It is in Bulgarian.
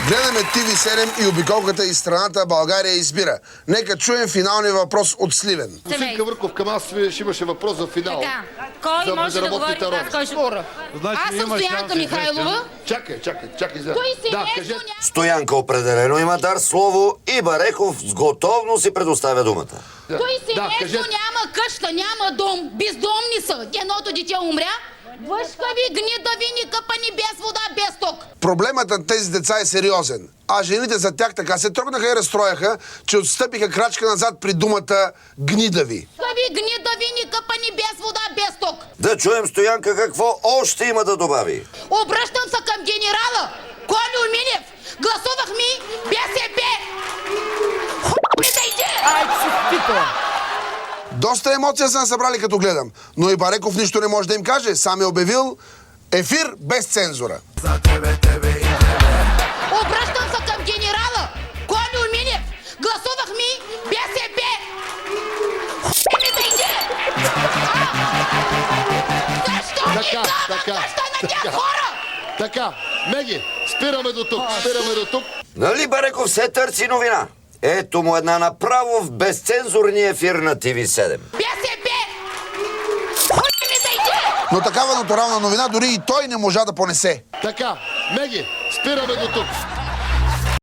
Гледаме TV7 и обиколката из страната България избира. Нека чуем финалния въпрос от Сливен. Господин Кавърков, към аз ще имаше въпрос за финал. Така, кой може да говори така, кой ще говори? Аз съм Стоянка Михайлова. Чакай. Той семейство няма... Стоянка определено има дар слово и Бареков с готовност си предоставя думата. Той семейство няма къща, няма дом. Бездомни са. Едното дете умря. Въшкави, гнидави, никъпани, без вода, без ток. Проблемът на тези деца е сериозен, а жените за тях така се трогнаха и разстрояха, че отстъпиха крачка назад при думата гнидави. Гнидави, никъпани, без вода, без ток. Да чуем Стоянка какво още има да добави. Обръщам се към генерала Кольо Минев. Гласувах ми БСП. Ми дайте! Доста емоция са събрали като гледам, но и Бареков нищо не може да им каже. Сам е обявил ефир без цензура. Обръщам се към генерала Кольо Минев. Гласувах ми БСП. Ми дайте! Защо ми дава къща на тях хора? Така, Меги, спираме до тук. Нали Бареков се търси новина? Ето му една направо в безцензурния ефир на TV7. БСП! Ми дайте! Но такава натурална новина дори и той не можа да понесе. Така, Меги, спираме до тук.